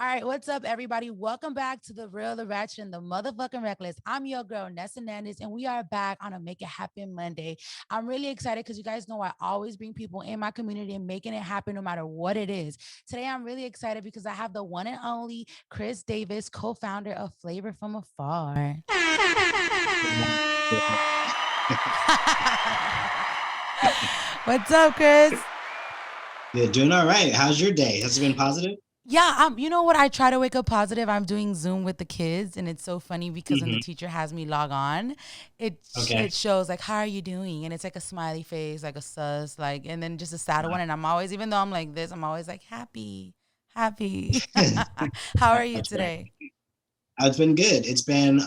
All right, what's up, everybody? Welcome back to the Real, the Ratchet, and the Motherfucking Reckless. I'm your girl, Nessa Nandis, and we are back on a Make It Happen Monday. I'm really excited because you guys know I always bring people in my community and making it happen no matter what it is. Today, I'm really excited because I have the one and only Chris Davis, co-founder of Flavor From Afar. What's up, Chris? Yeah, doing all right. How's your day? Has it been positive? Yeah, you know what? I try to wake up positive. I'm doing Zoom with the kids, and it's so funny because when the Hmm. teacher has me log on, it Okay. shows like, "How are you doing?" And it's like a smiley face, like a sus, like, and then just a sad one. And I'm always, even though I'm like this, I'm always like happy, happy. How are you That's right. today? It's been good. It's been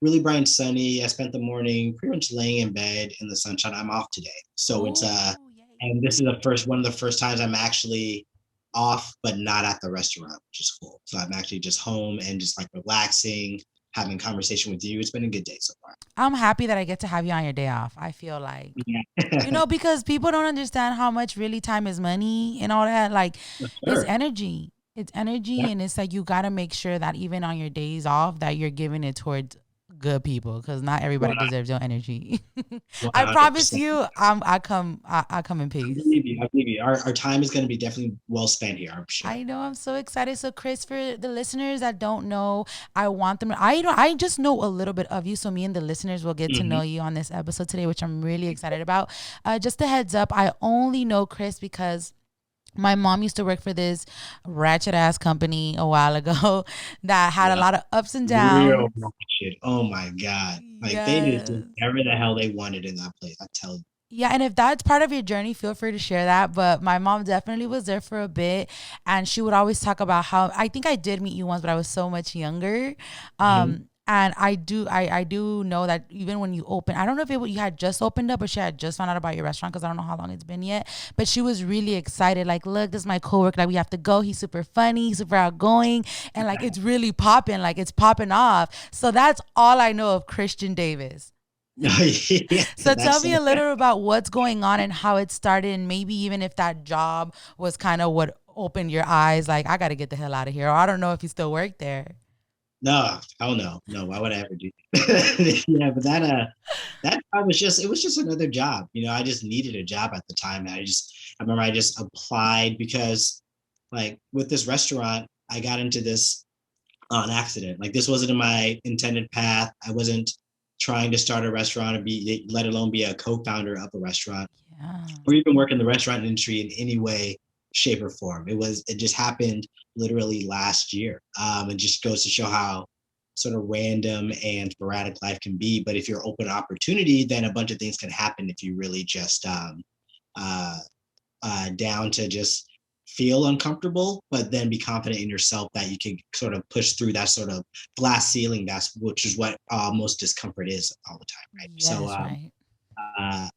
really bright and sunny. I spent the morning pretty much laying in bed in the sunshine. I'm off today. So it's Oh, yay! and this is the first one of the first times I'm actually off, but not at the restaurant, which is cool. So I'm actually just home and just like relaxing, having conversation with you. It's been a good day so far. I'm happy that I get to have you on your day off. I feel like, Yeah. because people don't understand how much really time is money and all that. Like, it's Sure. energy. It's energy, Yeah. and it's like you got to make sure that even on your days off, that you're giving it towards good people because not everybody deserves your energy. I promise 100%. you, I come in I peace. believe you. I believe you. Our time is going to be definitely well spent here, I'm sure. I know, I'm so excited. So, Chris, for the listeners that don't know, I want them. I just know a little bit of you, so me and the listeners will get to know Hmm. you on this episode today, which I'm really excited about. Just a heads up, I only know Chris because my mom used to work for this ratchet ass company a while ago that had a Yeah. lot of ups and Real downs. shit. Oh my God. Like they just did Yes. whatever the hell they wanted in that place. I tell you. Yeah, and if that's part of your journey, feel free to share that. But my mom definitely was there for a bit, and she would always talk about how I think I did meet you once, but I was so much younger. Hmm. And I do know that even when you open, I don't know if you had just opened up or she had just found out about your restaurant because I don't know how long it's been yet. But she was really excited. Like, look, this is my coworker. Like, we have to go. He's super funny, he's super outgoing, and like it's really popping. Like it's popping off. So that's all I know of Christian Davis. Yeah, So tell that's me a little about what's going on and how it started, and maybe even if that job was kind of what opened your eyes, like I got to get the hell out of here. Or I don't know if you still work there. no, hell no. No, why would I ever do that? Yeah, but that job was just it was just another job. I just needed a job at the time. And I remember I just applied because like with this restaurant, I got into this on accident. Like this wasn't in my intended path. I wasn't trying to start a restaurant or be, let alone be a co-founder of a restaurant Yeah. or even work in the restaurant industry in any way, shape, or form. It just happened literally last year. It just goes to show how sort of random and sporadic life can be. But if you're open to opportunity, then a bunch of things can happen if you really just uh, down to just feel uncomfortable, but then be confident in yourself that you can sort of push through that sort of glass ceiling. Which is what most discomfort is all the time, right? Yes, right. I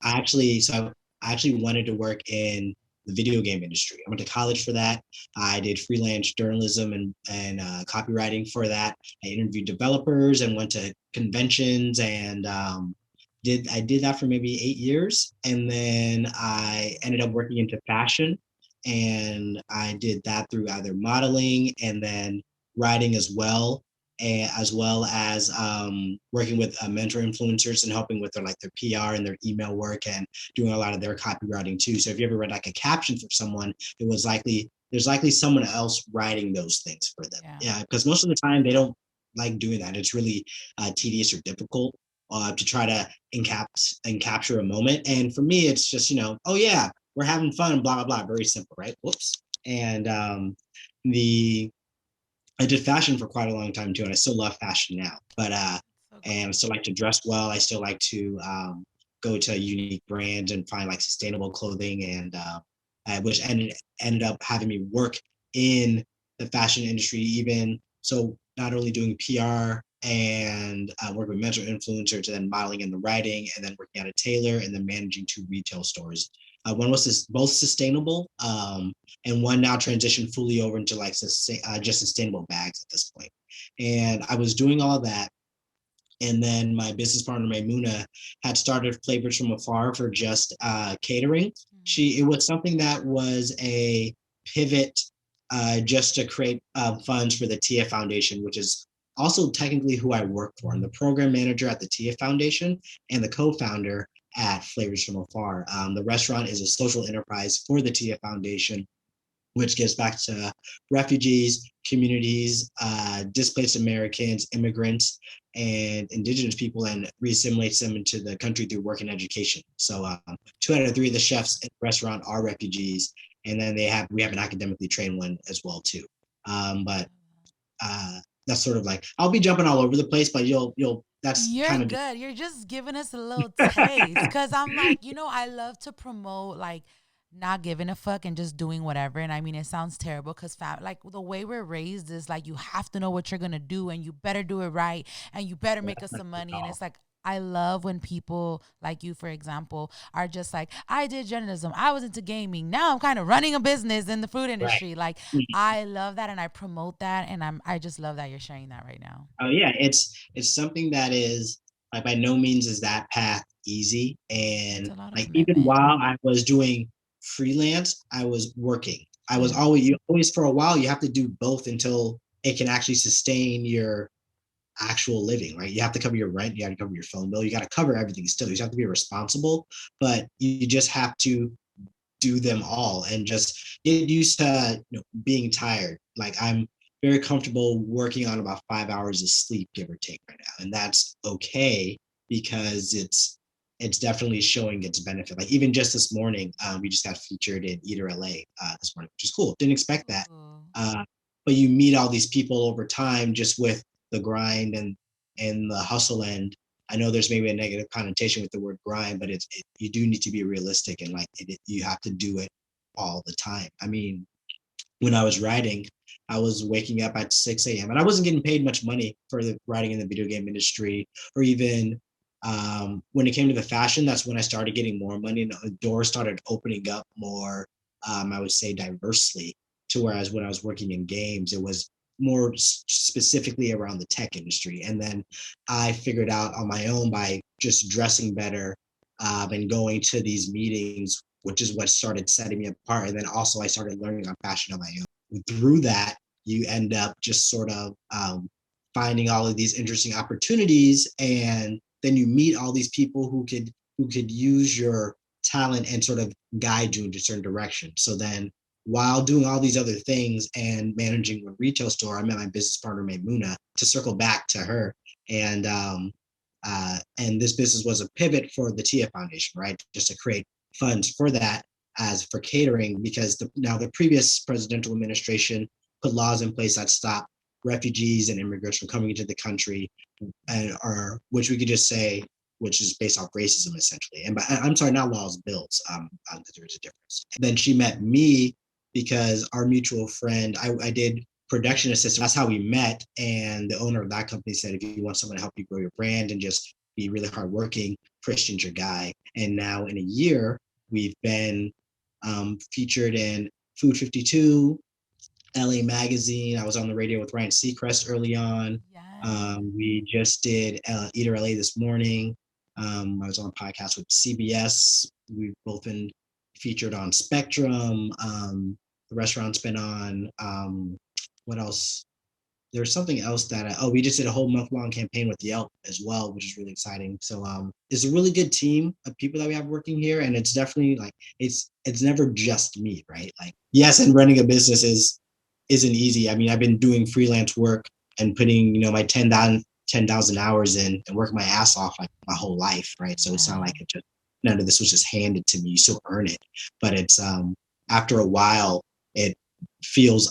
actually wanted to work in the video game industry. I went to college for that. I did freelance journalism and copywriting for that. I interviewed developers and went to conventions and I did that for maybe 8 years, and then I ended up working into fashion, and I did that through either modeling and then writing as well, and as well as working with mentor influencers and helping with their PR and their email work and doing a lot of their copywriting too. So if you ever read like a caption for someone, it was likely there's likely someone else writing those things for them. Yeah. Yeah, because most of the time they don't like doing that. It's really tedious or difficult to try to capture a moment. And for me, it's just oh yeah, we're having fun, blah blah blah. Very simple, right? Whoops. And the I did fashion for quite a long time too, and I still love fashion now. But So and I cool. still like to dress well. I still like to go to unique brands and find like sustainable clothing, and which ended up having me work in the fashion industry, even so. Not only doing PR and working with mentor influencers, and then modeling and the writing, and then working at a tailor, and then managing two retail stores. One was both sustainable, and one now transitioned fully over into like just sustainable bags at this point. And I was doing all of that, and then my business partner Maimuna had started Flavors from Afar for just catering. Mm. It was something that was a pivot just to create funds for the TF Foundation, which is also technically who I work for. I'm the program manager at the TF Foundation and the co-founder at Flavors From Afar. The restaurant is a social enterprise for the TF Foundation, which gives back to refugees, communities, displaced Americans, immigrants, and indigenous people, and reassimilates them into the country through work and education. So 2 out of 3 of the chefs in the restaurant are refugees, and then we have an academically trained one as well too. But that's sort of like, I'll be jumping all over the place, but that's You're kind of good. You're just giving us a little taste. Cause I'm like, I love to promote like not giving a fuck and just doing whatever. And I mean, it sounds terrible because like the way we're raised is like you have to know what you're gonna do and you better do it right and you better make us some money. And it's like I love when people like you, for example, are just like, I did journalism, I was into gaming, now I'm kind of running a business in the food right. industry. Like I love that and I promote that and I just love that you're sharing that right now. Oh yeah, it's something that is like by no means is that path easy. It's And a lot of like even commitment. while I was doing freelance, I was working. I was Yeah. always you always for a while you have to do both until it can actually sustain your actual living, right? You have to cover your rent, you have to cover your phone bill, you got to cover everything still. You have to be responsible, but you just have to do them all and just get used to being tired. Like I'm very comfortable working on about 5 hours of sleep, give or take, right now, and that's okay because it's definitely showing its benefit. Like even just this morning, we just got featured in Eater LA this morning, which is cool. Didn't expect that, Ooh. but you meet all these people over time just with the grind and the hustle. And I know there's maybe a negative connotation with the word grind, but you do need to be realistic and like you have to do it all the time. I mean, when I was writing, I was waking up at 6 a.m. and I wasn't getting paid much money for the writing in the video game industry, or even when it came to the fashion, that's when I started getting more money and the doors started opening up more, I would say diversely, to whereas when I was working in games, it was more specifically around the tech industry. And then I figured out on my own by just dressing better and going to these meetings, which is what started setting me apart. And then also I started learning on fashion on my own. Through that, you end up just sort of finding all of these interesting opportunities, and then you meet all these people who could use your talent and sort of guide you into a certain direction. So then while doing all these other things and managing a retail store, I met my business partner Maimuna, to circle back to her. And this business was a pivot for the TF Foundation, right? Just to create funds for that as for catering, because now the previous presidential administration put laws in place that stop refugees and immigrants from coming into the country, and or which we could just say, which is based off racism essentially. And I'm sorry, not laws, bills. There's a difference. And then she met me because our mutual friend, I did production assistant. That's how we met. And the owner of that company said, if you want someone to help you grow your brand and just be really hardworking, Christian's your guy. And now in a year, we've been featured in Food 52, LA Magazine. I was on the radio with Ryan Seacrest early on. Yes. We just did Eater LA this morning. I was on a podcast with CBS. We've both been featured on Spectrum. The restaurant's been on. What else? There's something else that we just did a whole month-long campaign with Yelp as well, which is really exciting. So it's a really good team of people that we have working here, and it's definitely like it's never just me, right? Like yes, and running a business isn't easy. I mean, I've been doing freelance work and putting my 10,000 hours in and working my ass off like my whole life, right? So it's not Yeah. like it just none of this was just handed to me. You still earn it, but it's after a while it feels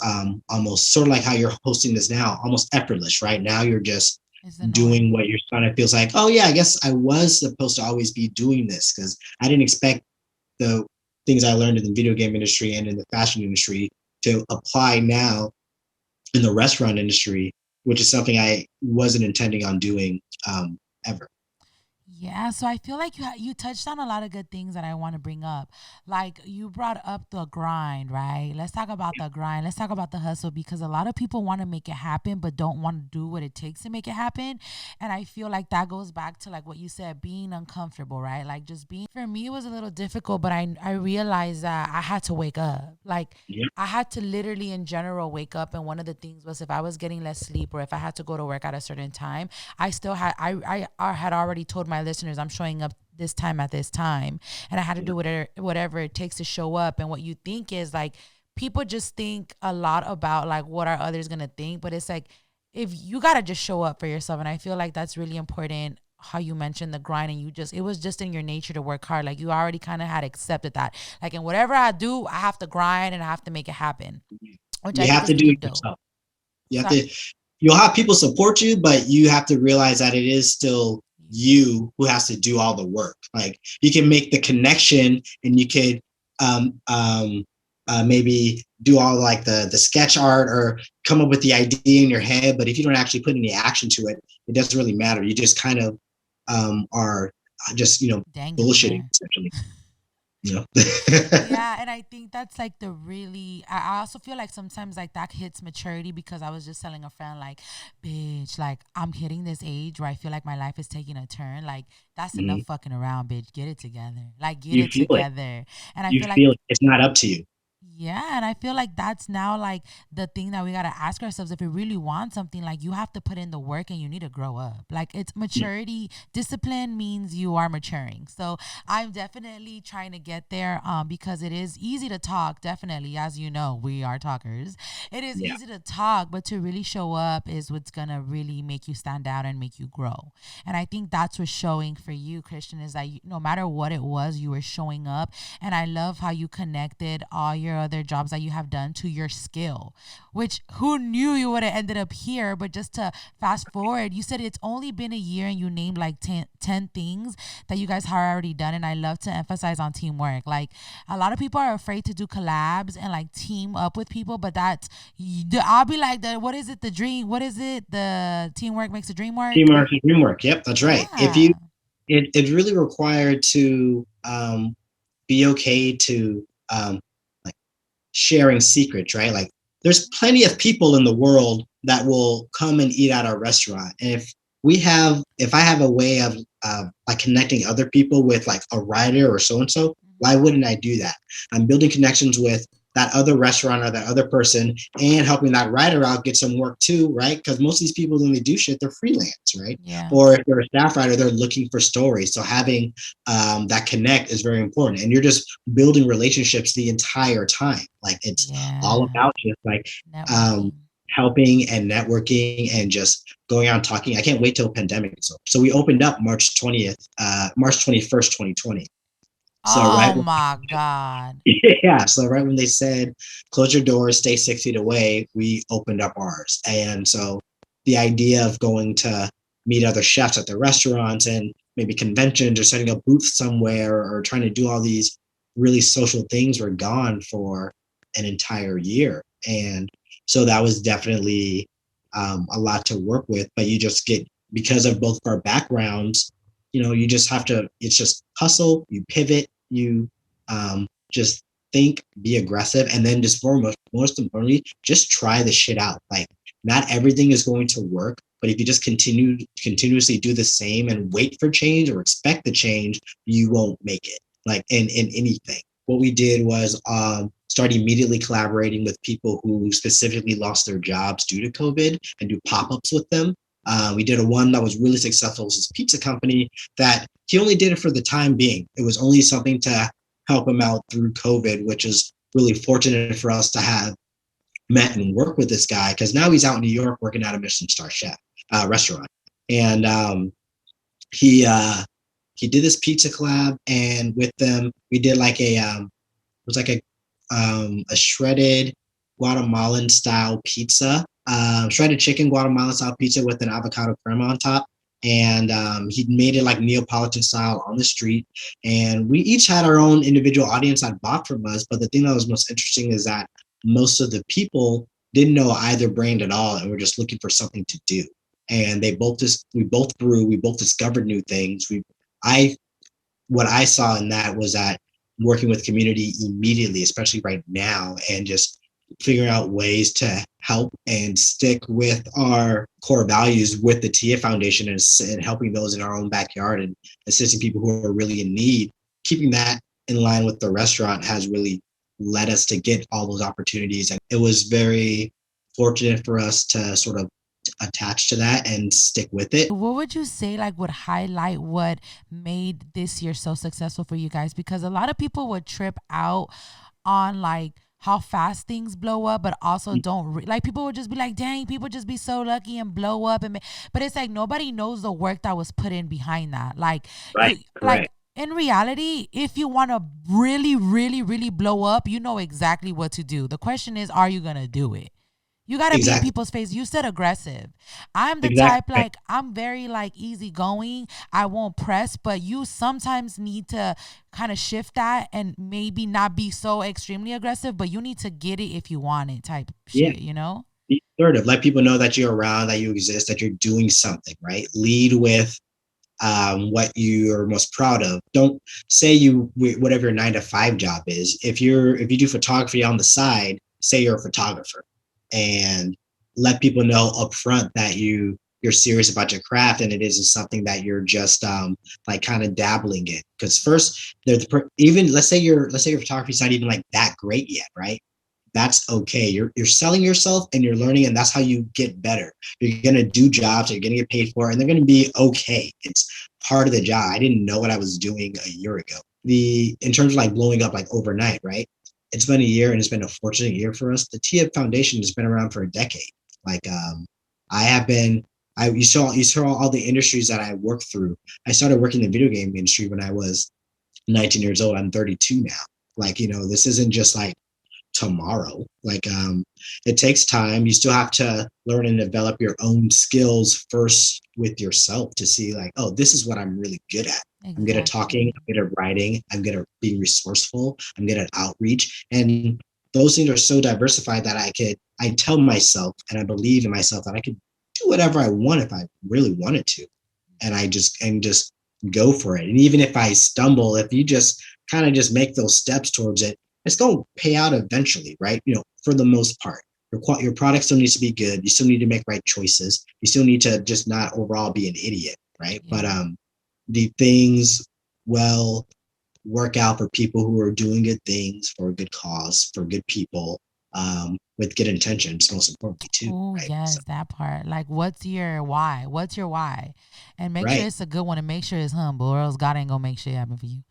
almost sort of like how you're hosting this now, almost effortless, right? Now you're just It's doing annoying. what you're kind of feels like, oh yeah, I guess I was supposed to always be doing this because I didn't expect the things I learned in the video game industry and in the fashion industry to apply now in the restaurant industry, which is something I wasn't intending on doing ever. Yeah, so I feel like you touched on a lot of good things that I want to bring up. Like you brought up the grind, right? Let's talk about the grind. Let's talk about the hustle because a lot of people want to make it happen but don't want to do what it takes to make it happen. And I feel like that goes back to like what you said, being uncomfortable, right? Like just being for me it was a little difficult, but I realized that I had to wake up. Like Yeah, I had to literally in general wake up, and one of the things was if I was getting less sleep or if I had to go to work at a certain time, I still had I had already told my listeners I'm showing up this time at this time, and I had to yeah, do whatever it takes to show up. And what you think is like people just think a lot about like what are others gonna think, but it's like if you gotta just show up for yourself, and I feel like that's really important. How you mentioned the grind, and you just it was just in your nature to work hard. Like you already kind of had accepted that. Like in whatever I do, I have to grind and I have to make it happen, which I you think have is to do really it dope. yourself. You have So to. You'll have people support you, but you have to realize that it is still you who has to do all the work. Like you can make the connection, and you could um, um, maybe do all like the sketch art or come up with the idea in your head. But if you don't actually put any action to it, it doesn't really matter. You just kind of are just dangling bullshitting there. essentially. You know. Yeah, and I think that's like the really. I also feel like sometimes like that hits maturity because I was just telling a friend like, bitch, like I'm hitting this age where I feel like my life is taking a turn. Like that's enough Mhm. fucking around, bitch. Get it together. Like get You it feel it. together. And I You feel like feel it. It's not up to you. yeah, and I feel like that's now like the thing that we gotta ask ourselves if we really want something, like you have to put in the work and you need to grow up. Like it's Yeah. maturity, discipline means you are maturing. So I'm definitely trying to get there because it is easy to talk, definitely, as you know, we are talkers. It is Yeah. easy to talk, but to really show up is what's gonna really make you stand out and make you grow. And I think that's what's showing for you, Christian, is that no matter what it was, you were showing up. And I love how you connected all your other jobs that you have done to your skill, which who knew you would have ended up here. But just to fast forward, you said it's only been a year and you named like 10 things that you guys have already done. And I love to emphasize on teamwork. Like a lot of people are afraid to do collabs and like team up with people, but that's, I'll be like, what is it? The dream, what is it? The teamwork makes the dream work. Teamwork is dreamwork. Yep, that's right. If you, Yeah. it's really required to be okay to like sharing secrets, right? Like there's plenty of people in the world that will come and eat at our restaurant. And if I have a way of like connecting other people with like a writer or so and so, why wouldn't I do that? I'm building connections with that other restaurant or that other person and helping that writer out get some work too, right? Because most of these people, when they do shit, they're freelance, right? Yeah. Or if they're a staff writer, they're looking for stories. So having that connect is very important. And you're just building relationships the entire time. Like it's all Yeah. about just like um, Networking. helping and networking and just going out and talking. I can't wait till pandemic is over. So we opened up March 20th, March 21st, 2020. So Oh right my God. yeah. So right when they said close your doors, stay 6 feet away, we opened up ours. And so the idea of going to meet other chefs at the restaurants and maybe conventions or setting up booths somewhere or trying to do all these really social things were gone for an entire year. And so that was definitely a lot to work with. But you just get, because of both of our backgrounds, you just have to, it's just hustle, you pivot, you just think, be aggressive, and then just foremost, most importantly, just try the shit out. Like not everything is going to work, but if you just continuously do the same and wait for change or expect the change, you won't make it. Like in anything. What we did was start immediately collaborating with people who specifically lost their jobs due to COVID and do pop-ups with them. We did a one that was really successful. It was this pizza company that he only did it for the time being. It was only something to help him out through COVID, which is really fortunate for us to have met and work with this guy because now he's out in New York working at a Michelin star chef restaurant. And he did this pizza collab, and with them we did like it was like a shredded Guatemalan style pizza, shredded chicken Guatemalan style pizza with an avocado crema on top. And he made it like Neapolitan style on the street. And we each had our own individual audience that bought from us. But the thing that was most interesting is that most of the people didn't know either brand at all and were just looking for something to do. And we both grew, we both discovered new things. We I what I saw in that was that working with community immediately, especially right now, and just figuring out ways to help and stick with our core values with the TIA Foundation, and helping those in our own backyard and assisting people who are really in need. Keeping that in line with the restaurant has really led us to get all those opportunities. And it was very fortunate for us to sort of attach to that and stick with it. What would you say like would highlight what made this year so successful for you guys? Because a lot of people would trip out on like how fast things blow up, but also don't like people would just be like, dang, people just be so lucky and blow up but it's like nobody knows the work that was put in behind that. Like Right, you like correct. in reality, if you want to really, really, really blow up, you know exactly what to do. The question is, are you gonna do it? You gotta be in Exactly. people's face. You said aggressive. I'm the type Exactly. like I'm very like easygoing. I won't press, but you sometimes need to kind of shift that and maybe not be so extremely aggressive, but you need to get it if you want it type Yeah. shit, you know? Be assertive. Let people know that you're around, that you exist, that you're doing something, right? Lead with what you're most proud of. Don't say whatever your 9 to 5 job is. If you do photography on the side, say you're a photographer, and let people know up front that you're serious about your craft, and it isn't something that you're just like kind of dabbling in. Because first, even let's say your photography is not even like that great yet, right? That's okay. You're selling yourself and you're learning, and that's how you get better. You're gonna do jobs, you're gonna get paid for it, and they're gonna be okay. It's part of the job. I didn't know what I was doing a year ago. The In terms of like blowing up like overnight, right? It's been a year, and it's been a fortunate year for us. The TIA Foundation has been around for a decade. Like I have been I you saw all the industries that I worked through. I started working in the video game industry when I was 19 years old. I'm 32 now. Like, this isn't just like tomorrow. Like it takes time. You still have to learn and develop your own skills first with yourself to see like, oh, this is what I'm really good at. I'm good at talking, Exactly. I'm good at writing, I'm good at being resourceful, I'm good at outreach. And those things are so diversified that I tell myself and I believe in myself that I could do whatever I want if I really wanted to. And just go for it. And even if I stumble, if you just kind of just make those steps towards it, it's going to pay out eventually, right? For the most part. Your product still needs to be good. You still need to make right choices. You still need to just not overall be an idiot, right? But Yeah. the things will work out for people who are doing good things for a good cause, for good people, with good intentions, most importantly too, Oh, right? So, yes, that part. Like, what's your why? What's your why? And make sure right. it's a good one and make sure it's humble, or else God ain't gonna make shit happen for you.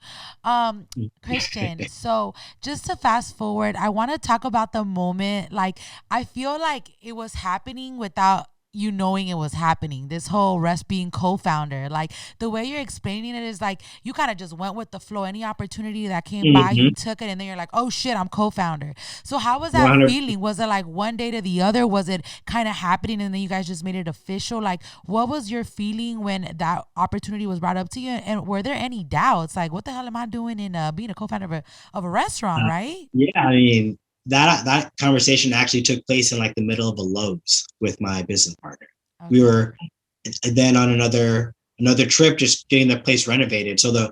Christian, so just to fast forward, I want to talk about the moment. Like, I feel like it was happening without you knowing it was happening. This whole rest being co-founder. Like the way you're explaining it is like you kind of just went with the flow. Any opportunity that came by, you Mm-hmm. took it, and then you're like, oh shit, I'm co-founder. So how was that 100. feeling? Was it like one day to the other? Was it kind of happening and then you guys just made it official? Like what was your feeling when that opportunity was brought up to you? And were there any doubts? Like what the hell am I doing in being a co-founder of a restaurant, right? Yeah, I mean, that conversation actually took place in like the middle of a Lowe's with my business partner. We Okay. were then on another trip, just getting the place renovated. So the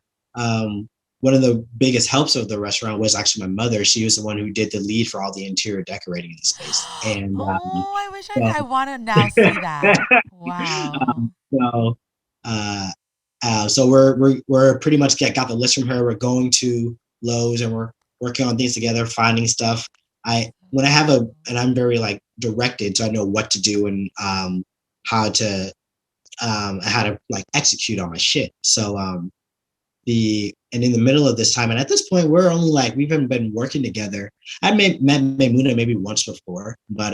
one of the biggest helps of the restaurant was actually my mother. She was the one who did the lead for all the interior decorating in the space. And Oh, I wish so, I want to now see that. Wow. so uh, so we're pretty much got the list from her. We're going to Lowe's and we're working on things together, finding stuff. I when I have and I'm very like directed, so I know what to do and how to how to like execute on my shit. So in the middle of this time, and at this point, we're only like we've been working together. I met Maimuna maybe once before, but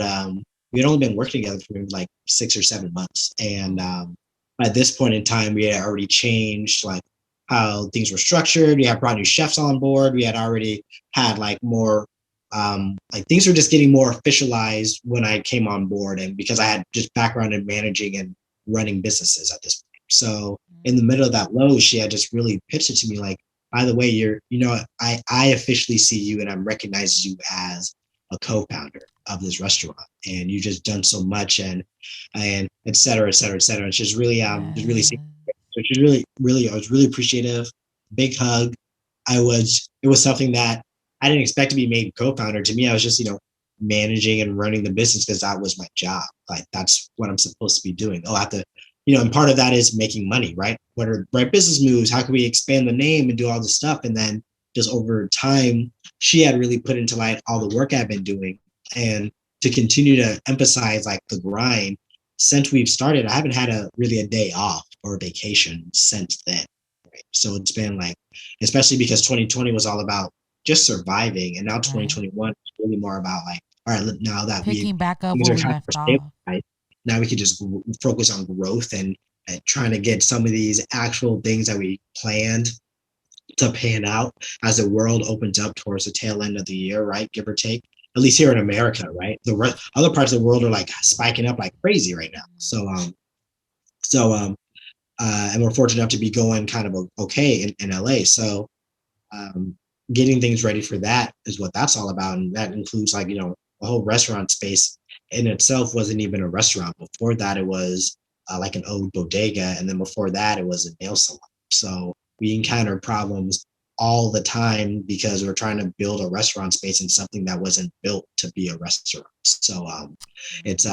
we had only been working together for maybe like 6 or 7 months, and at this point in time, we had already changed like how things were structured. We had brought new chefs on board. We had already had like more like things were just getting more officialized when I came on board, and because I had just background in managing and running businesses at this point. So in the middle of that low, she had just really pitched it to me like, by the way, I officially see you and I'm recognizing you as a co-founder of this restaurant, and you've just done so much, and et cetera, et cetera, et cetera. It's just really Yeah. So she's really, really, I was really appreciative. Big hug. It was something that I didn't expect to be made co-founder. To me, I was just, managing and running the business because that was my job. Like that's what I'm supposed to be doing. Oh, I have to, and part of that is making money, right? What are the right business moves? How can we expand the name and do all this stuff? And then just over time, she had really put into light all the work I've been doing. And to continue to emphasize like the grind, since we've started, I haven't had really a day off or a vacation since then. Right? So it's been like, especially because 2020 was all about just surviving, and now Right. 2021 is really more about like, all right, now that Picking back up things where are we kind of left off. stabilized, now we can just focus on growth and trying to get some of these actual things that we planned to pan out as the world opens up towards the tail end of the year, right? Give or take. At least here in America, right? The other parts of the world are like spiking up like crazy right now. And we're fortunate enough to be going kind of okay in LA. So um, getting things ready for that is what that's all about, and that includes like the whole restaurant space in itself wasn't even a restaurant. Before that, it was like an old bodega, and then before that, it was a nail salon. So we encounter problems all the time because we're trying to build a restaurant space in something that wasn't built to be a restaurant. So it's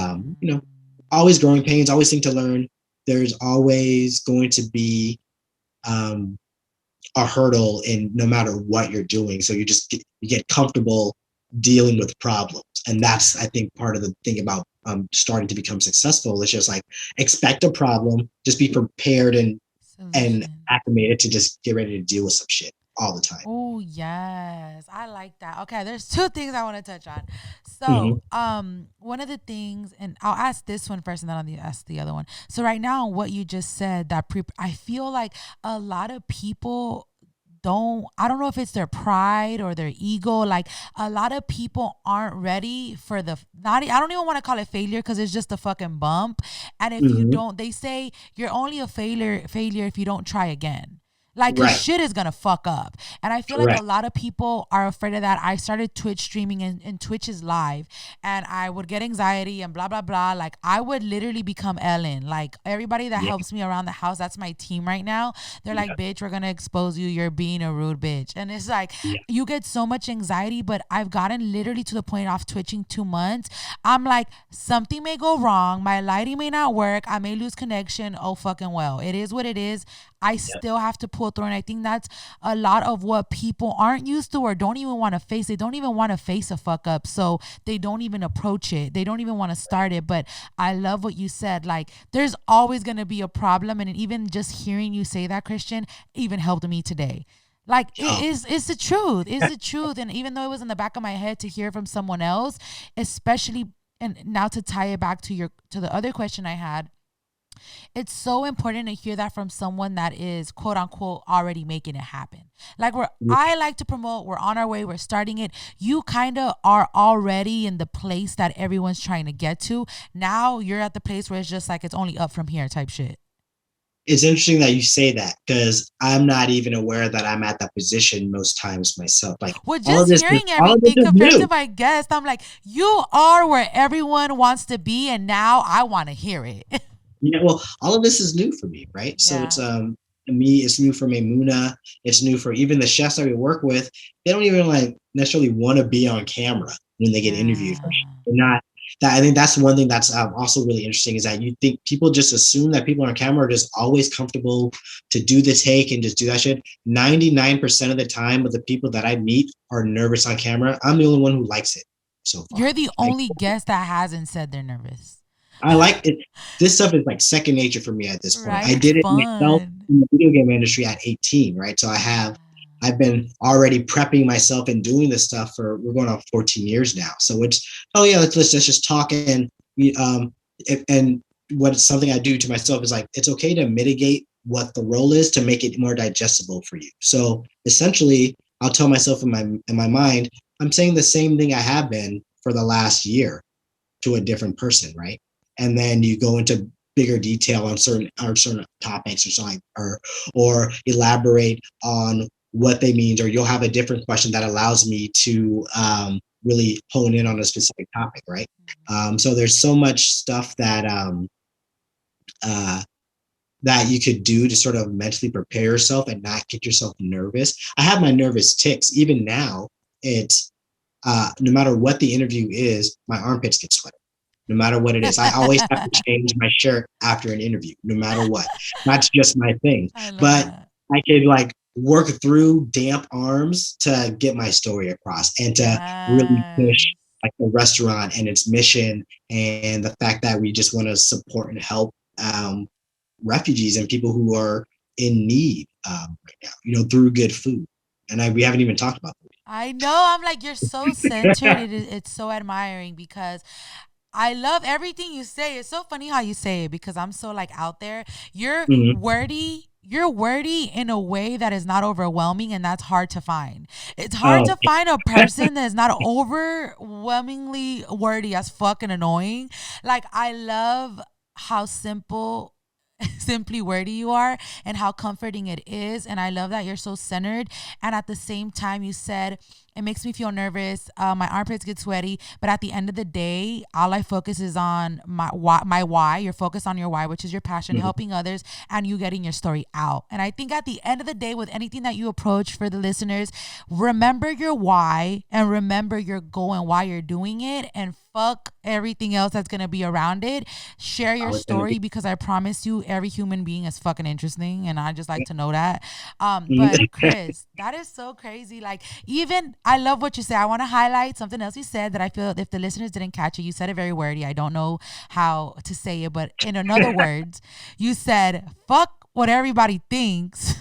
always growing pains, always thing to learn. There's always going to be um, a hurdle in no matter what you're doing. So you get comfortable dealing with problems, and that's I think part of the thing about starting to become successful. It's just like expect a problem, just be prepared and Solution. acclimated to just get ready to deal with some shit all the time. Oh yes, I like that. Okay, there's two things I want to touch on. Mm-hmm. So, one of the things, and I'll ask this one first, and then I'll ask the other one. So, right now, what you just said, I feel like a lot of people don't. I don't know if it's their pride or their ego. Like a lot of people aren't ready for the not. I don't even want to call it failure because it's just a fucking bump. And if you Mm-hmm. don't, they say you're only a failure if you don't try again. Like, cause Right. shit is gonna fuck up. And I feel like a Correct. lot of people are afraid of that. I started Twitch streaming and Twitch is live, and I would get anxiety and blah, blah, blah. Like, I would literally become Ellen. Like, everybody that Yeah. helps me around the house, that's my team right now. They're like, Yeah. bitch, we're gonna expose you. You're being a rude bitch. And it's like, Yeah. you get so much anxiety, but I've gotten literally to the point off twitching 2 months. I'm like, something may go wrong. My lighting may not work. I may lose connection. Oh, fucking well. It is what it is. I Yeah. still have to pull through. And I think that's a lot of what people aren't used to or don't even want to face. They don't even want to face a fuck up. So they don't even approach it. They don't even want to start it. But I love what you said. Like, there's always going to be a problem. And even just hearing you say that, Christian, even helped me today. Like Oh, it's the truth. It's the truth. And even though it was in the back of my head to hear from someone else, especially, and now to tie it back to the other question I had, it's so important to hear that from someone that is quote unquote already making it happen. Like I like to promote, we're on our way, we're starting it. You kind of are already in the place that everyone's trying to get to. Now you're at the place where it's just like it's only up from here type shit. it's interesting that you say that because I'm not even aware that I'm at that position most times myself. Like Well, just hearing all of this everything is compared to new. my guest, I'm like, you are where everyone wants to be, and now I want to hear it. Well, all of this is new for me, right? So Yeah. it's me, it's new for Maymuna, it's new for even the chefs that we work with. They don't even like necessarily want to be on camera when they get interviewed. Yeah. They're not that. I think that's one thing that's also really interesting is that you think people just assume that people on camera are just always comfortable to do the take and just do that shit. 99% of the time, of the people that I meet are nervous on camera. I'm the only one who likes it so far. You're the Like only guest that hasn't said they're nervous. I like it. This stuff is like second nature for me at this point. Right? I It's did it myself fun. in the video game industry at 18, right? So I've been already prepping myself and doing this stuff for we're going on 14 years now. So it's oh yeah, let's just talk and what's something I do to myself is like it's okay to mitigate what the role is to make it more digestible for you. So essentially, I'll tell myself in my mind, I'm saying the same thing I have been for the last year to a different person, right? And then you go into bigger detail on certain topics or something, or elaborate on what they mean, or you'll have a different question that allows me to really hone in on a specific topic, right? So there's so much stuff that uh, that you could do to sort of mentally prepare yourself and not get yourself nervous. I have my nervous ticks. Even now, it's no matter what the interview is, my armpits get sweaty. No matter what it is, I always have to change my shirt after an interview, no matter what. That's just my thing. I love But that. I could like work through damp arms to get my story across and to really push Yes. like the restaurant and its mission and the fact that we just want to support and help refugees and people who are in need right now, through good food. And we haven't even talked about I know. I'm like, you're so centered. It's so admiring because I love everything you say. It's so funny how you say it because I'm so like out there. You're food. wordy. You're wordy in a way that is not overwhelming, and that's hard to find. It's hard Oh, to find a person that is not overwhelmingly wordy as fucking annoying. Like I love how simple simply wordy you are and how comforting it is. And I love that you're so centered. And at the same time, you said, it makes me feel nervous. My armpits get sweaty, but at the end of the day, all I focus is on my why. My why. You're focused on your why, which is your passion, mhm. helping others, and you getting your story out. And I think at the end of the day, with anything that you approach for the listeners, remember your why and remember your goal and why you're doing it, and fuck everything else that's gonna be around it. Share your Always gonna be. story because I promise you, every human being is fucking interesting, and I just like to know that. But Mhm. Chris, that is so crazy. Like, even I love what you say. I want to highlight something else you said that I feel if the listeners didn't catch it, you said it very wordy. I don't know how to say it, but in another words, you said, "Fuck what everybody thinks."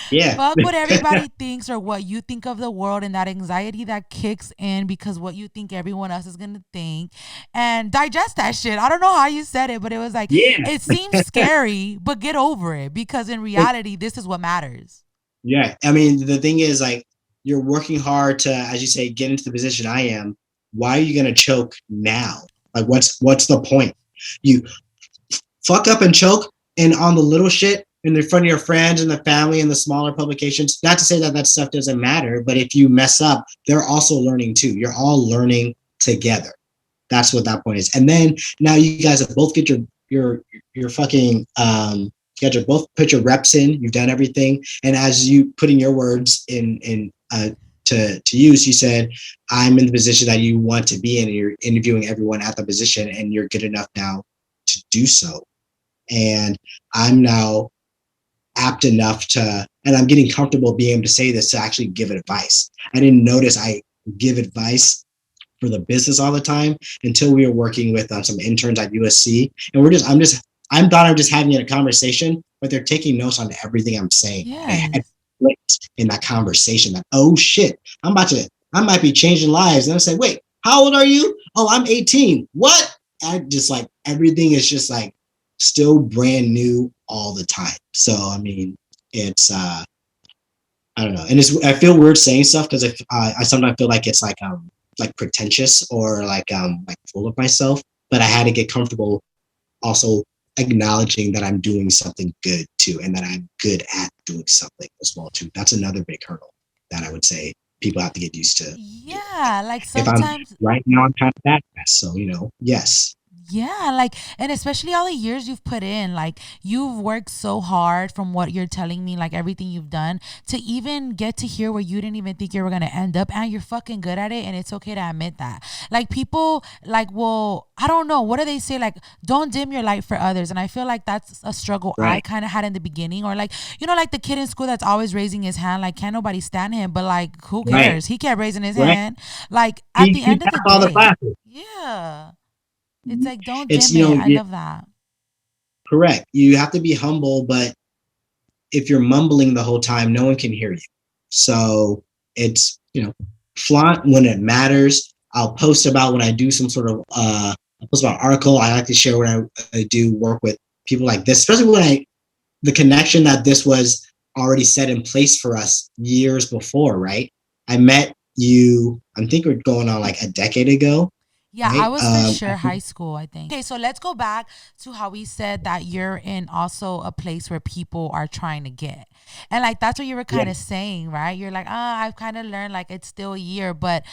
Yeah. Fuck what everybody thinks or what you think of the world, and that anxiety that kicks in because what you think everyone else is gonna think, and digest that shit. I don't know how you said it, but it was like Yeah. it seems scary, but get over it because in reality, this is what matters. Yeah. I mean, the thing is, like, you're working hard to, as you say, get into the position I am. Why are you gonna choke now? Like, what's the point? You fuck up and choke, and on the little shit in front of your friends and the family and the smaller publications. Not to say that that stuff doesn't matter, but if you mess up, they're also learning too. You're all learning together. That's what that point is. And then now you guys have both get your fucking you got your both put your reps in. You've done everything, and as you putting your words in to use, you said, "I'm in the position that you want to be in, and you're interviewing everyone at the position, and you're good enough now to do so." And I'm now apt enough to, and I'm getting comfortable being able to say this to actually give advice. I didn't notice I give advice for the business all the time until we were working with some interns at USC, and I'm just having a conversation, but they're taking notes on everything I'm saying. And Yes. in that conversation, that oh shit, I might be changing lives, and I say, wait, how old are you? Oh, I'm 18. What? I just like everything is just like still brand new all the time. So I mean, it's I don't know, and I feel weird saying stuff because I sometimes feel like it's like pretentious or like full of myself. But I had to get comfortable also acknowledging that I'm doing something good too, and that I'm good at doing something as well too. That's another big hurdle that I would say people have to get used to doing. Yeah, like If I'm sometimes right now, I'm kind of that fast, so yes, yeah, like, and especially all the years you've put in, like, you've worked so hard from what you're telling me, like, everything you've done to even get to here where you didn't even think you were gonna end up, and you're fucking good at it, and it's okay to admit that. Like, people, like, well, I don't know, what do they say? Like, don't dim your light for others, and I feel like that's a struggle I right, kind of had in the beginning, or like, like the kid in school that's always raising his hand, like, can't nobody stand him, but like, who right, cares? He kept raising his right. hand. Like, at He the he end of the passed all the day, classes. yeah. It's like don't It's dim it. I love that. correct. You have to be humble, but if you're mumbling the whole time, no one can hear you. So it's, flaunt when it matters. I'll post about when I do some sort of I post about article. I like to share when I do work with people like this, especially when the connection that this was already set in place for us years before, right? I met you, I think we're going on like a decade ago, Yeah, I right? was for sure high school, I think. Okay, so let's go back to how we said that you're in also a place where people are trying to get. And like that's what you were Yeah, kind of saying, right? You're like, I've kind of learned like it's still a year, but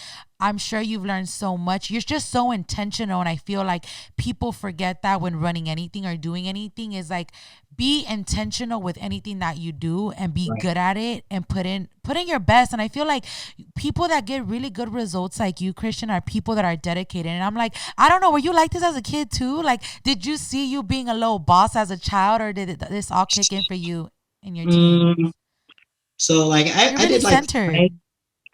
I'm sure you've learned so much. You're just so intentional. And I feel like people forget that when running anything or doing anything is like be intentional with anything that you do and be Right. good at it and put in your best. And I feel like people that get really good results like you, Christian, are people that are dedicated. And I'm like, I don't know, were you like this as a kid too? Like, did you see you being a little boss as a child, or this all kick in for you in your teens? Mm, so like You're I really did like centered. fine.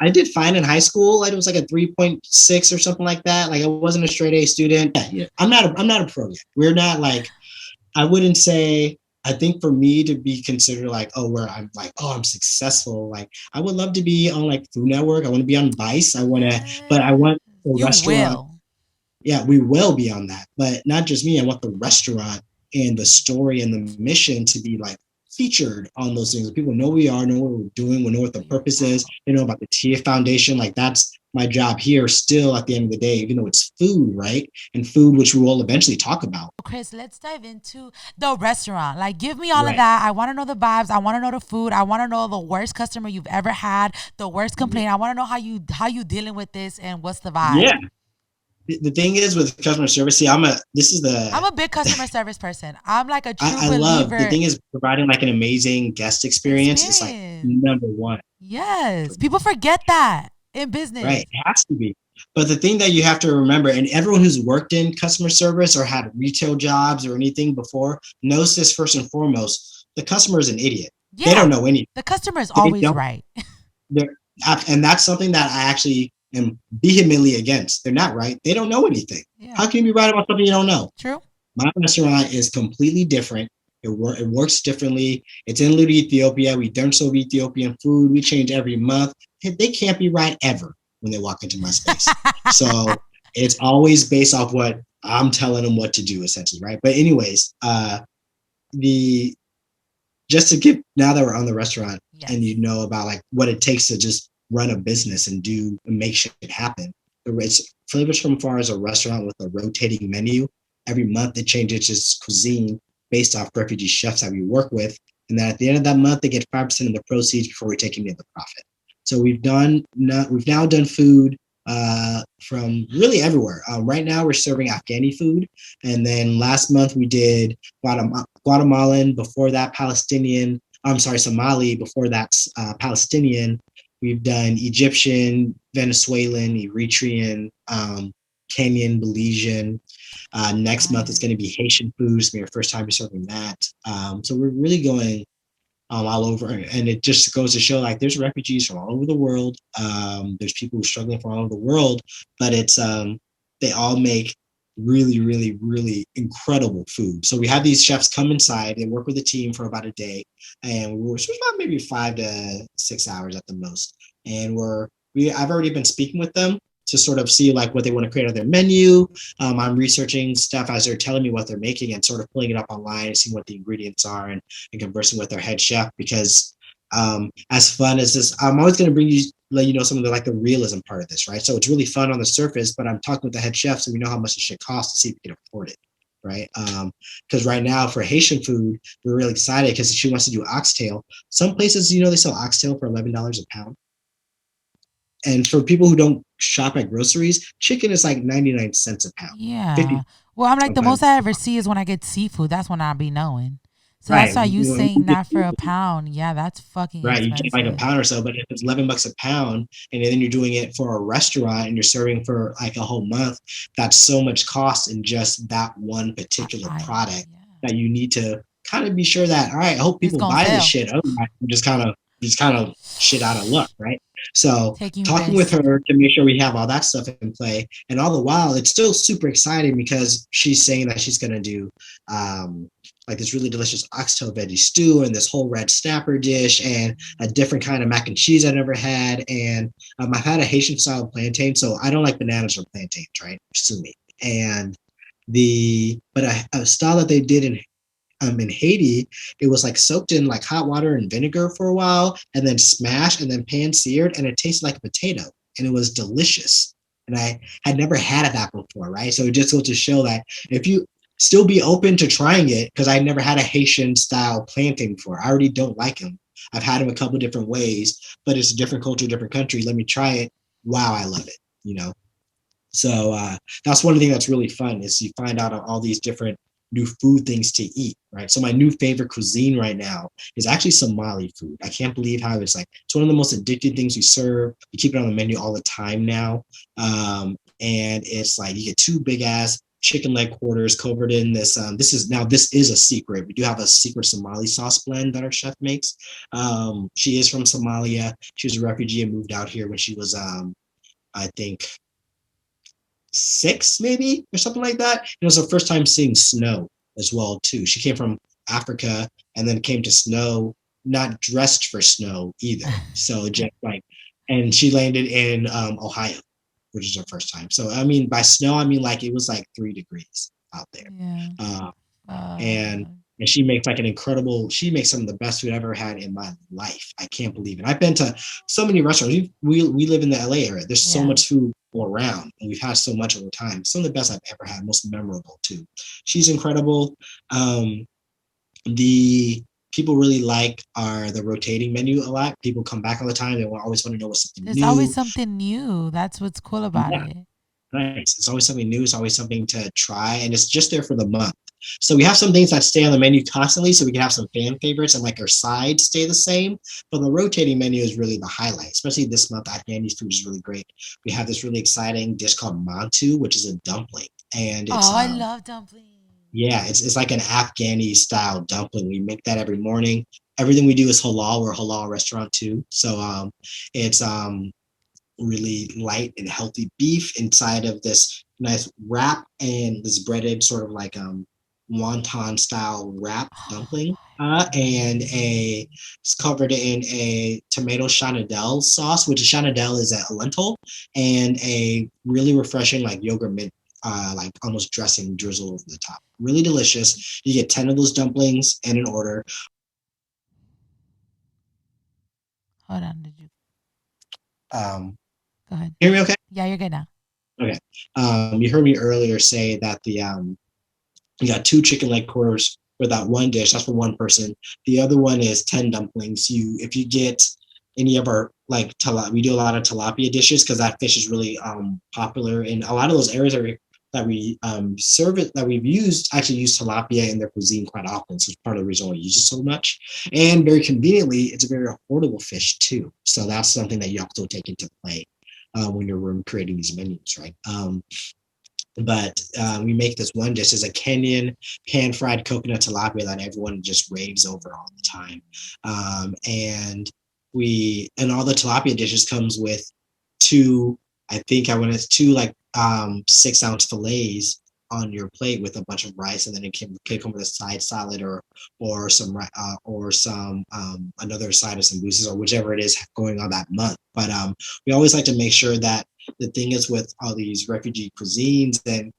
I did fine in high school. Like, it was like a 3.6 or something like that. Like, I wasn't a straight A student. Yeah. I'm not a pro yet. We're not like, I wouldn't say, I think for me to be considered like, oh, where I'm like, oh, I'm successful. Like, I would love to be on like Food Network. I want to be on Vice. But I Yes. want a You restaurant. will. Yeah, we will be on that. But not just me. I want the restaurant and the story and the mission to be like featured on those things. People know we are, know what we're doing, we know what the What you're purpose is, about. they know about the TF Foundation. Like, that's my job here still at the end of the day, even though it's food, right? And food, which we will eventually talk about. Chris, let's dive into the restaurant. Like, give me all of Right. that. I want to know the vibes. I want to know the food. I want to know the worst customer you've ever had, the worst complaint. I want to know how you dealing with this and what's the vibe. Yeah. The thing is with customer service, see, this is I'm the, a big customer service person. I'm like a true I love, the believer. thing is providing like an amazing guest experience is like Experience. number one. Yes. People forget that in business. Right. It has to be. But the thing that you have to remember, and everyone who's worked in customer service or had retail jobs or anything before knows this first and foremost, the customer is an idiot. They don't Yeah. know anything. The customer is They always don't, right. they're, and that's something that I actually am vehemently against. They're not right. They don't know anything. Yeah. How can you be right about something you don't know? True. My restaurant is completely different. It works differently. It's in Little Ethiopia. We don't serve Ethiopian food. We change every month. They can't be right ever when they walk into my space. So it's always based off what I'm telling them what to do, essentially, right? But anyways, the just to give, now that we're on the restaurant and Yes. you know about like what it takes to just run a business and do and make shit happen. It's Flavors from Afar is a restaurant with a rotating menu. Every month it changes its cuisine based off refugee chefs that we work with. And then at the end of that month, they get 5% of the proceeds before we take any of the profit. So we've now done food from really everywhere. Right now we're serving Afghani food, and then last month we did Guatemalan. Before that, Palestinian. I'm sorry, Somali. Before that, Palestinian. We've done Egyptian, Venezuelan, Eritrean, Kenyan, Belizean. Next month it's Nice. going to be Haitian food. It's going to be our first time we're serving that. So we're really going all over, and it just goes to show like there's refugees from all over the world. There's people who are struggling from all over the world, but it's they all make really, really, really incredible food. So we have these chefs come inside. They work with a team for about a day, and we're about maybe 5 to 6 hours at the most. And I've already been speaking with them to sort of see like what they want to create on their menu. I'm researching stuff as they're telling me what they're making and sort of pulling it up online and seeing what the ingredients are, and conversing with their head chef, because as fun as this, I'm always going to let you know some of the like the realism part of this, right? So it's really fun on the surface, but I'm talking with the head chef so we know how much the shit costs to see if we can afford it, right? Because right now for Haitian food, we're really excited because she wants to do oxtail. Some places, they sell oxtail for $11 a pound. And for people who don't shop at groceries, chicken is like 99 cents a pound, 50 Yeah. Well, I'm like, the sometimes. most I ever see is when I get seafood. That's when I be knowing. So that's Right. why you When saying we get that for a pound. Yeah, that's fucking right, you get like a expensive. pound or so, but if it's $11 a pound, and then you're doing it for a restaurant and you're serving for like a whole month, that's so much cost in just that one That particular item. product Yeah. that you need to kind of be sure that, all right, I hope It's people gonna buy this sell. shit. Otherwise, I'm just kind of shit out of luck, right? So Taking talking with risk. her to make sure we have all that stuff in play, and all the while, it's still super exciting because she's saying that she's gonna do like this really delicious oxtail veggie stew and this whole red snapper dish and a different kind of mac and cheese I never had. And I've had a Haitian style plantain, so I don't like bananas or plantains, right? Sue me. And but a style that they did in Haiti, it was like soaked in like hot water and vinegar for a while, and then smashed and then pan seared, and it tasted like a potato, and it was delicious. And I had never had that before, right? So it just goes to show that if you still be open to trying it, because I never had a Haitian style plantain before. I already don't like them. I've had them a couple different ways, but it's a different culture, different country. Let me try it. Wow, I love it. So that's one thing that's really fun is you find out all these different new food things to eat, right? So my new favorite cuisine right now is actually Somali food. I can't believe how it's one of the most addictive things we serve. We keep it on the menu all the time now. And it's like you get two big ass chicken leg quarters covered in this. This is a secret. We do have a secret Somali sauce blend that our chef makes. She is from Somalia. She was a refugee and moved out here when she was, I think, 6 maybe or something like that. It was her first time seeing snow as well too. She came from Africa and then came to snow, not dressed for snow either. So just like, and she landed in Ohio, which is her first time. So I mean, by snow, I mean like it was like 3 degrees out there. Yeah. Uh, and Uh, and she makes some of the best food I've ever had in my life. I can't believe it. I've been to so many restaurants. We live in the LA area. There's so yeah. much food all around, and we've had so much over time. Some of the best I've ever had, most memorable too. She's incredible. The people really like the rotating menu a lot. People come back all the time. They always want to know what's something There's always new. something new. That's what's cool about Yeah, it. nice. It's always something new. It's always something to try, and it's just there for the month. So we have some things that stay on the menu constantly, so we can have some fan favorites and like our sides stay the same. But the rotating menu is really the highlight, especially this month. Afghani's food is really great. We have this really exciting dish called mantu, which is a dumpling, and it's Oh, I love dumplings. yeah, it's like an Afghani style dumpling. We make that every morning. Everything we do is halal. We're a halal restaurant too, so it's really light and healthy beef inside of this nice wrap and this breaded sort of like wonton style wrap dumpling, and it's covered in a tomato chanadelle sauce, which is chanadelle is a lentil, and a really refreshing like yogurt mint, like almost dressing drizzle over the top. Really delicious. You get 10 of those dumplings in an order. Hold on. Did you Um, go ahead? hear me okay? Yeah, you're good now. Okay. You heard me earlier say that you got two chicken leg quarters for that one dish. That's for one person. The other one is 10 dumplings. If you get any of our like we do a lot of tilapia dishes because that fish is really popular in a lot of those areas that we serve it, that we've used, actually use tilapia in their cuisine quite often. So it's part of the reason why we use it so much. And very conveniently, it's a very affordable fish too. So that's something that you have to take into play when you're creating these menus, right? But we make this one dish as a Kenyan pan-fried coconut tilapia that everyone just raves over all the time. And all the tilapia dishes comes with two, I think I want to two like 6-ounce fillets on your plate with a bunch of rice, and then it can come with a side salad or some another side of sambucas or whichever it is going on that month. But we always like to make sure that the thing is with all these refugee cuisines, and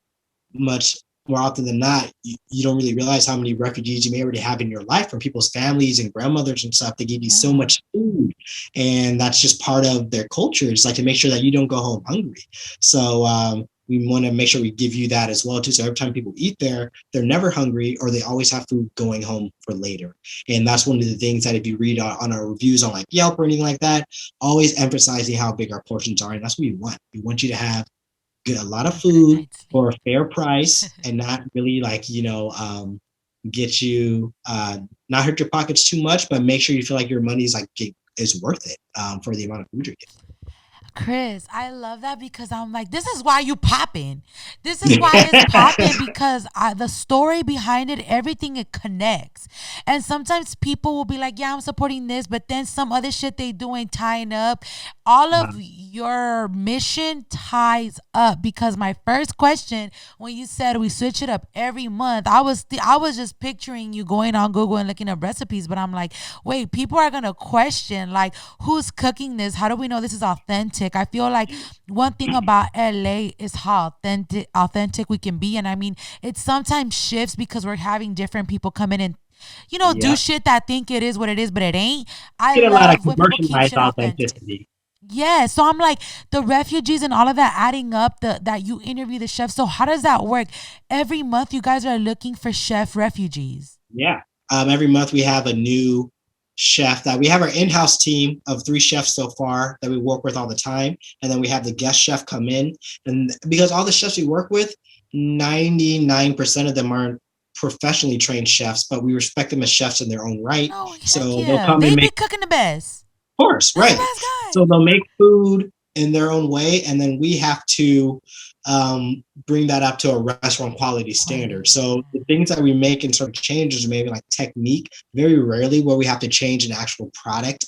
much more often than not, you don't really realize how many refugees you may already have in your life from people's families and grandmothers and stuff. They give you so Yeah. much food, and that's just part of their culture. It's like to make sure that you don't go home hungry. So we want to make sure we give you that as well too. So every time people eat there, they're never hungry, or they always have food going home for later. And that's one of the things that if you read on our reviews on like Yelp or anything like that, always emphasizing how big our portions are. And that's what we want. We want you to have get a lot of Get a good food night's sleep. for a fair price, and not really like get you not hurt your pockets too much, but make sure you feel like your money is is worth it for the amount of food you're getting. Chris, I love that because I'm like, this is why you popping. This is why it's popping because the story behind it, everything it connects. And sometimes people will be like, yeah, I'm supporting this, but then some other shit they doing tying up. All of your mission ties up because my first question when you said we switch it up every month, I was just picturing you going on Google and looking up recipes, but I'm like, wait, people are gonna question like who's cooking this? How do we know this is authentic? I feel like one thing about LA is how authentic we can be. And I mean, it sometimes shifts because we're having different people come in and do Yeah, shit that think it is what it is, but it ain't. I get a lot of love when people keep commercialized shit authentic. authenticity. Yeah, so I'm like the refugees and all of that adding up that you interview the chef. So how does that work? Every month you guys are looking for chef refugees. Yeah. Every month we have a new chef that we have our in-house team of 3 chefs so far that we work with all the time. And then we have the guest chef come in. And because all the chefs we work with, 99% of them are professionally trained chefs, but we respect them as chefs in their own right. No, heck So they'll yeah. come and They be make, cooking the best. of course, They're the right. best So guys. they'll make food in their own way, and then we have to bring that up to a restaurant quality standard. Quality. So the things that we make in certain changes, maybe like technique, very rarely where we have to change an actual product.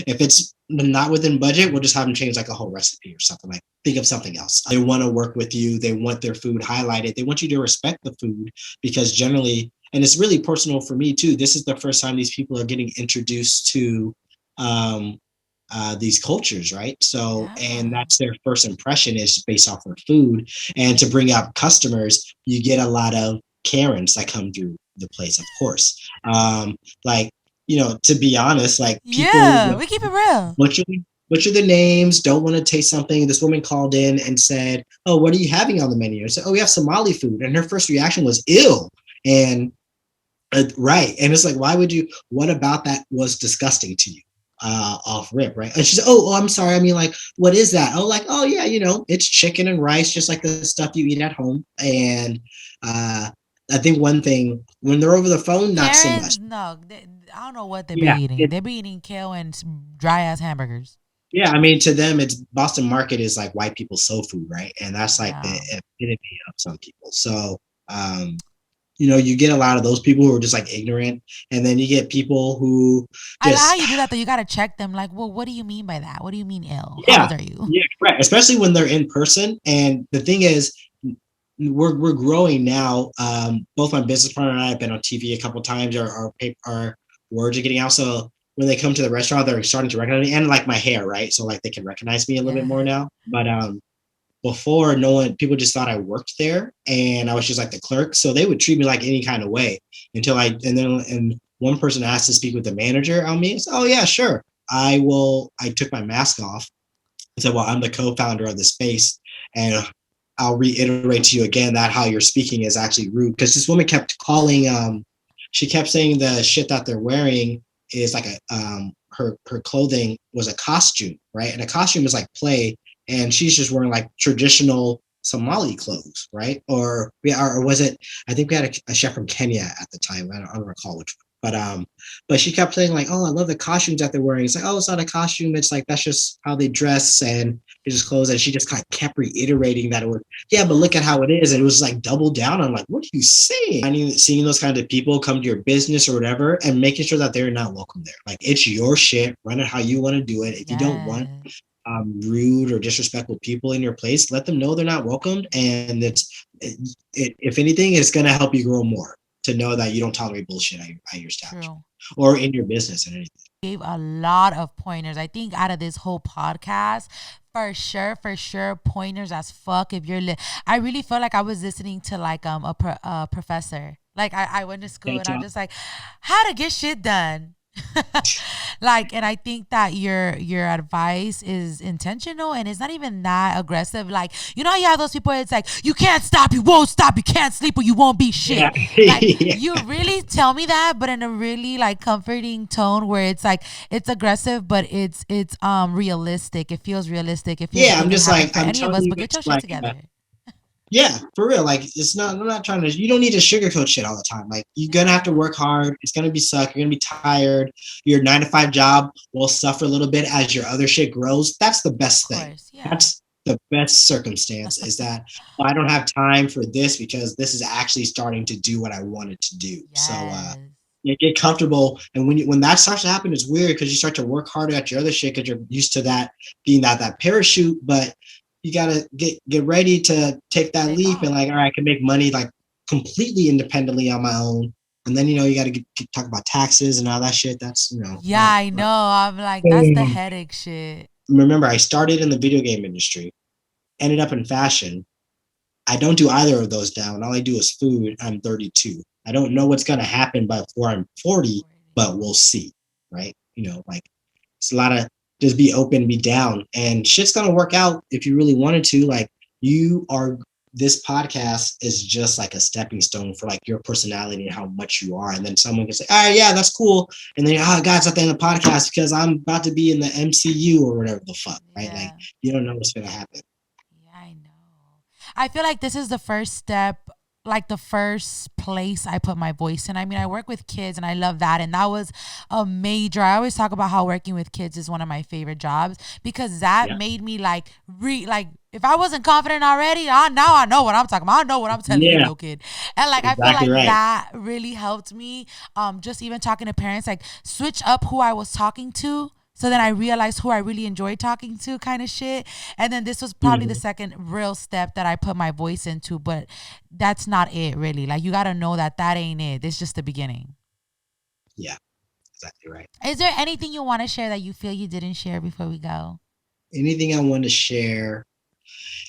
If it's not within budget, we'll just have them change like a whole recipe or something. Like think of something else. They want to work with you. They want their food highlighted. They want you to respect the food because generally, and it's really personal for me too. This is the first time these people are getting introduced to um, these cultures, right? So, and Yeah. that's their first impression is based off their food. And to bring up customers, you get a lot of Karens that come through the place, of course. Like, to be honest, like people Yeah, we keep it real. butcher butcher the names, don't want to taste something. This woman called in and said, "Oh, what are you having on the menu?" I said, "Oh, we have Somali food," and her first reaction was ill. And right. And it's like, why would you? What about that was disgusting to you? Off rip, right? And she said, "Oh, I'm sorry. I mean, like, what is that?" Oh, like, oh yeah, it's chicken and rice, just like the stuff you eat at home. And uh, I think one thing when they're over the phone, not so much. Karens, no, I don't know what they be Yeah, eating. They be eating kale and dry ass hamburgers. yeah. I mean, to them, it's Boston Market is like white people's soul food, right? And that's like the Yeah. epitome of some people. So, um, you get a lot of those people who are just like ignorant, and then you get people who I like how just you do that though. You gotta check them. Like, well, what do you mean by that? What do you mean ill? How yeah, old are you? yeah, correct. Especially when they're in person. And the thing is, we're growing now. Both my business partner and I have been on TV a couple of times. Our words are getting out. So when they come to the restaurant, they're starting to recognize me and like my hair, right? So like they can recognize me a little bit more Yeah. now. But before, no one, people just thought I worked there, and I was just like the clerk. So they would treat me like any kind of way and one person asked to speak with the manager on me. I said, "Oh yeah, sure. I will." I took my mask off and said, "Well, I'm the co-founder of the space, and I'll reiterate to you again that how you're speaking is actually rude." Because this woman kept calling, she kept saying the shit that they're wearing is like her clothing was a costume, right? And a costume is like play, and she's just wearing like traditional Somali clothes, right? Or yeah, or was it? I think we had a chef from Kenya at the time. I don't recall which one. But she kept saying like, "Oh, I love the costumes that they're wearing." It's like, "Oh, it's not a costume. It's like that's just how they dress and it's just clothes." And she just kind of kept reiterating that it was, "Yeah, but look at how it is." And it was like double down on like, what are you saying? I mean, seeing those kind of people come to your business or whatever, and making sure that they're not welcome there. Like it's your shit. Run it how you want to do it. If you don't want Yes. rude or disrespectful people in your place, let them know they're not welcomed. And if anything, it's going to help you grow more to know that you don't tolerate bullshit at your establishment True. or in your business and anything. Gave a lot of pointers. I think out of this whole podcast, for sure, pointers as fuck. If you're, I really felt like I was listening to like a professor. Like I went to school Thank and I'm you. just like, how to get shit done. Like, and I think that your advice is intentional and it's not even that aggressive. Like, you know how you have those people where it's like, you can't stop, you won't stop, you can't sleep or you won't be shit. Yeah. Like, Yeah. you really tell me that, but in a really like comforting tone where it's like it's aggressive, but it's realistic. It feels realistic. It feels Yeah. like it I'm can just happen like, for I'm any of telling us, you, but get it's your shit like, together. yeah, for real. Like I'm not trying to, you don't need to sugarcoat shit all the time. Like you're gonna have to Yeah. work hard. It's gonna be suck. You're gonna be tired. Your 9 to 5 job will suffer a little bit as your other shit grows. That's the Of best thing. course. Yeah. That's the best circumstance is that I don't have time for this because this is actually starting to do what I wanted to do. So Yes. you get comfortable, and when that starts to happen, it's weird because you start to work harder at your other shit because you're used to that being that parachute, but you gotta get ready to take that Take leap and off. like, all right, I can make money like completely independently on my own, and then you got to talk about taxes and all that shit. That's Yeah, I know. I'm like, that's the um, headache shit. remember I started in the video game industry, ended up in fashion. I don't do either of those now, and all I do is food. I'm 32. I don't know what's gonna happen before I'm 40, but we'll see, right? Like it's a lot of just be open, be down, and shit's gonna work out if you really wanted to. Like you are, this podcast is just like a stepping stone for like your personality and how much you are, and then someone can say, "All right, yeah, that's cool," and then God, it's not the end of the podcast because I'm about to be in the MCU or whatever the fuck, right? Like Yeah. you don't know what's gonna happen. Yeah, I know. I feel like this is the first step. like the first place I put my voice in. I mean, I work with kids and I love that. And that was a major, I always talk about how working with kids is one of my favorite jobs because that Yeah. made me like, if I wasn't confident already, now I know what I'm talking about. I know what I'm telling you, Yeah. little kid. And like, I feel Exactly like right. that really helped me. Just even talking to parents, like switch up who I was talking to. So then I realized who I really enjoyed talking to, kind of shit. And then this was probably the Mhm. second real step that I put my voice into, but that's not it really. Like you got to know that that ain't it. This is just the beginning. Yeah. Exactly right. Is there anything you want to share that you feel you didn't share before we go? Anything I want to share?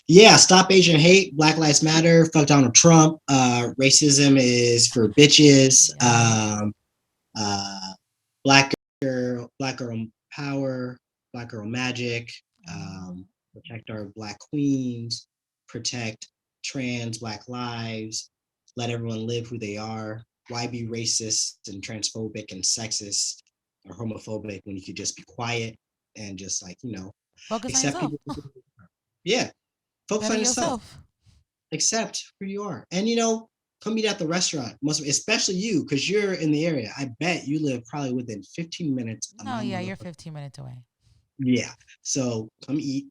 Yeah, stop Asian hate. Black Lives Matter. Fuck Donald Trump. Racism is for bitches. Yes. Uh, black girl power. Black girl magic. Mhm. Protect our black queens. Protect trans black lives. Let everyone live who they are. Why be racist and transphobic and sexist or homophobic when you could just be quiet and just like Focus on accept yourself. people? Yeah, focus Better on yourself. yourself. Accept who you are, and come eat at the restaurant. Most especially you, because you're in the area. I bet you live probably within 15 minutes of No, my yeah, you're motherfucker. 15 minutes away. Yeah, so come eat.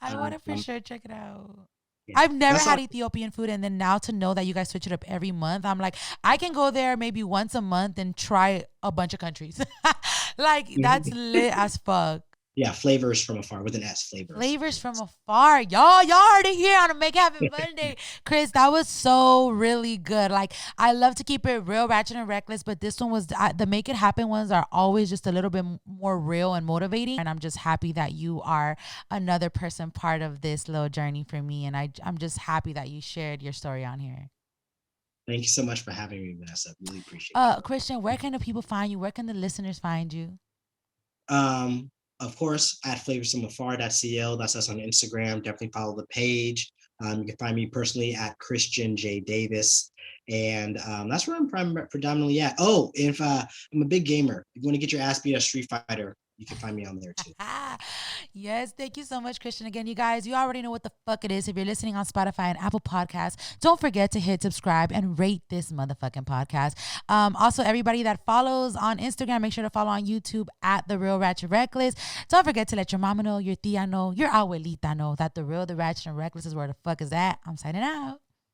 I want to for Um, sure check it out. yeah, I've never that's all. had Ethiopian food, and then now to know that you guys switch it up every month, I'm like, I can go there maybe once a month and try a bunch of countries. Like that's lit as fuck. Yeah, flavors from afar with an S. Flavors. Flavors from afar. Y'all heard it here on a Make It Happen Monday. Chris, that was so really good. Like, I love to keep it real, ratchet, and reckless, but this one was the Make It Happen ones are always just a little bit more real and motivating. And I'm just happy that you are another person part of this little journey for me. And I'm just happy that you shared your story on here. Thank you so much for having me, Vanessa. Really appreciate Christian, where can the people find you? Where can the listeners find you? you. Of course, at flavorsfromafar.cl. That's us on Instagram. Definitely follow the page. You can find me personally at Christian J Davis, and that's where I'm predominantly at. Oh, if I'm a big gamer, if you want to get your ass beat at Street Fighter, you can find me on there too. Yes, thank you so much, Christian. Again, you guys, you already know what the fuck it is. If you're listening on Spotify and Apple Podcasts, don't forget to hit subscribe and rate this motherfucking podcast. Also, everybody that follows on Instagram, make sure to follow on YouTube at The Real Ratchet Reckless. Don't forget to let your mama know, your tia know, your abuelita know that The Real, The Ratchet, and Reckless is where the fuck is at. I'm signing out.